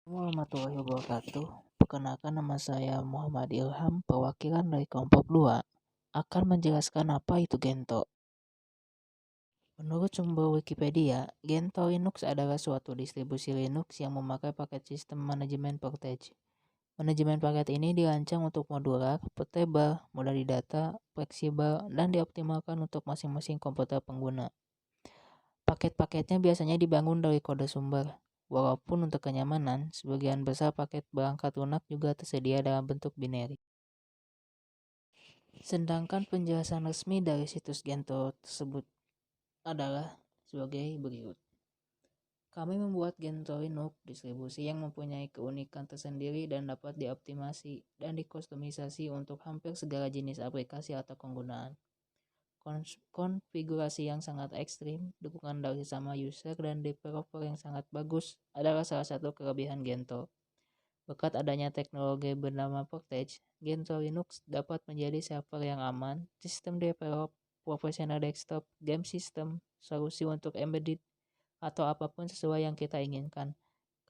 Warahmatullahi wabarakatuh. Perkenalkan, nama saya Muhammad Ilham, perwakilan dari kelompok 2, akan menjelaskan apa itu Gentoo. Menurut sumber Wikipedia, Gentoo Linux adalah suatu distribusi Linux yang memakai paket sistem manajemen package. Manajemen paket ini dirancang untuk modular, portable, mudah didata, fleksibel, dan dioptimalkan untuk masing-masing komputer pengguna. Paket-paketnya biasanya dibangun dari kode sumber. Walaupun untuk kenyamanan, sebagian besar paket perangkat lunak juga tersedia dalam bentuk binary. Sedangkan penjelasan resmi dari situs Gentoo tersebut adalah sebagai berikut. Kami membuat Gentoo Linux, distribusi yang mempunyai keunikan tersendiri dan dapat dioptimasi dan dikustomisasi untuk hampir segala jenis aplikasi atau penggunaan. Konfigurasi yang sangat ekstrim, dukungan dari sama user dan developer yang sangat bagus adalah salah satu kelebihan Gentoo. Berkat adanya teknologi bernama Portage, Gentoo Linux dapat menjadi server yang aman, sistem develop, profesional desktop, game system, solusi untuk embedded, atau apapun sesuai yang kita inginkan.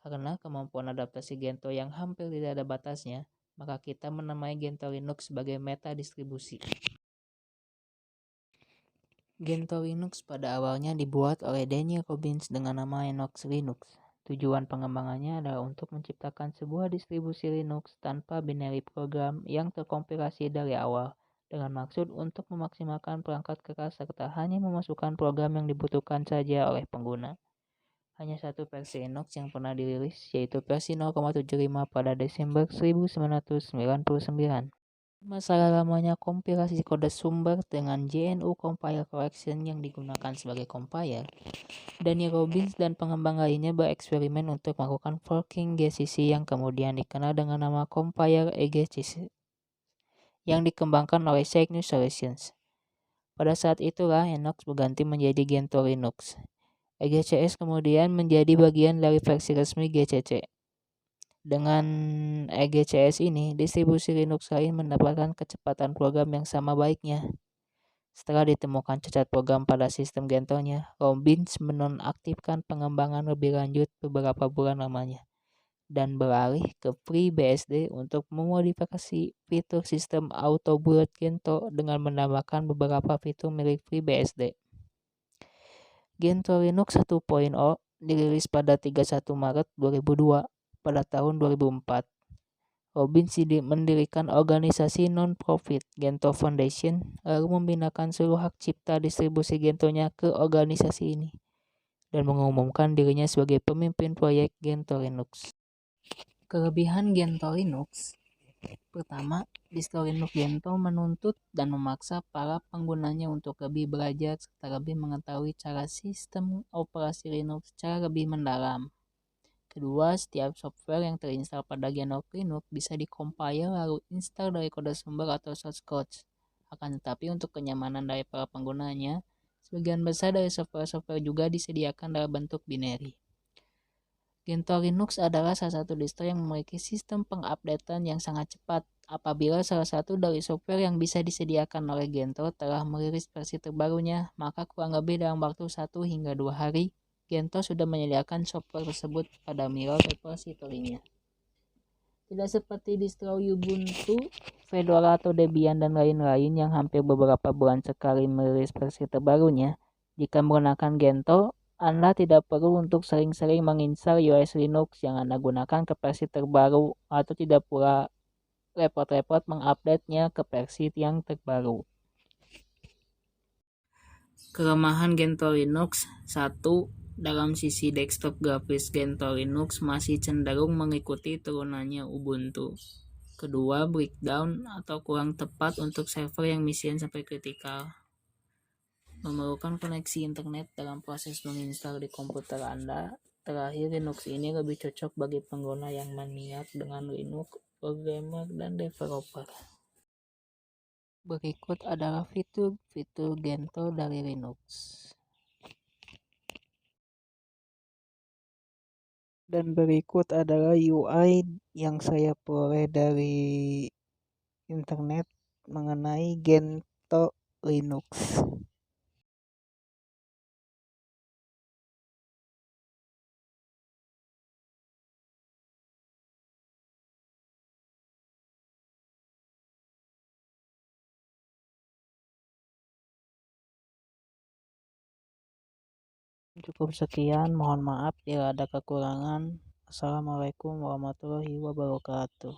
Karena kemampuan adaptasi Gentoo yang hampir tidak ada batasnya, maka kita menamai Gentoo Linux sebagai meta distribusi. Gentoo Linux pada awalnya dibuat oleh Daniel Robbins dengan nama Enox Linux. Tujuan pengembangannya adalah untuk menciptakan sebuah distribusi Linux tanpa binary program yang terkompilasi dari awal, dengan maksud untuk memaksimalkan perangkat keras serta hanya memasukkan program yang dibutuhkan saja oleh pengguna. Hanya satu versi Linux yang pernah dirilis, yaitu versi 0,75 pada Desember 1999. Masalah lamanya kompilasi kode sumber dengan GNU Compile Collection yang digunakan sebagai compiler, Daniel Robbins dan pengembang lainnya bereksperimen untuk melakukan forking GCC yang kemudian dikenal dengan nama compiler EGCC yang dikembangkan oleh Cygnus Solutions. Pada saat itulah Enox berganti menjadi Gentoo Linux. EGCS kemudian menjadi bagian dari versi resmi GCC. Dengan EGCS ini, distribusi Linux lain mendapatkan kecepatan program yang sama baiknya. Setelah ditemukan cacat program pada sistem Gentoo-nya, Robbins menonaktifkan pengembangan lebih lanjut beberapa bulan lamanya dan beralih ke FreeBSD untuk memodifikasi fitur sistem auto boot Gentoo dengan menambahkan beberapa fitur milik FreeBSD. Gentoo Linux 1.0 dirilis pada 31 Maret 2002. Pada tahun 2004, Robbins mendirikan organisasi non-profit Gentoo Foundation lalu membinakan seluruh hak cipta distribusi Gentoo-nya ke organisasi ini dan mengumumkan dirinya sebagai pemimpin proyek Gentoo Linux. Kelebihan Gentoo Linux: pertama, distro Linux Gentoo menuntut dan memaksa para penggunanya untuk lebih belajar serta lebih mengetahui cara sistem operasi Linux secara lebih mendalam. Kedua, setiap software yang terinstall pada Gentoo Linux bisa dikompil lalu install dari kode sumber atau source code. Akan tetapi untuk kenyamanan dari para penggunanya, sebagian besar dari software-software juga disediakan dalam bentuk binary. Gentoo Linux adalah salah satu distro yang memiliki sistem pengupdatean yang sangat cepat. Apabila salah satu dari software yang bisa disediakan oleh Gentoo telah merilis versi terbarunya, maka kurang lebih dalam waktu 1 hingga 2 hari, Gentoo sudah menyediakan software tersebut pada mirror repository-nya. Tidak seperti distro Ubuntu, Fedora atau Debian dan lain-lain yang hampir beberapa bulan sekali merilis versi terbarunya, jika menggunakan Gentoo, Anda tidak perlu untuk sering-sering menginstal OS Linux yang Anda gunakan ke versi terbaru atau tidak pula repot-repot mengupdate-nya ke versi yang terbaru. Kelemahan Gentoo Linux: 1. Dalam sisi desktop grafis, Gentoo Linux masih cenderung mengikuti turunannya Ubuntu. Kedua, breakdown atau kurang tepat untuk server yang misian sampai kritikal. Memerlukan koneksi internet dalam proses menginstal di komputer Anda. Terakhir, Linux ini lebih cocok bagi pengguna yang maniak dengan Linux, programmer, dan developer. Berikut adalah fitur-fitur Gentoo dari Linux. Dan berikut adalah UI yang saya peroleh dari internet mengenai Gentoo Linux. Cukup sekian, mohon maaf jika ada kekurangan. Assalamualaikum warahmatullahi wabarakatuh.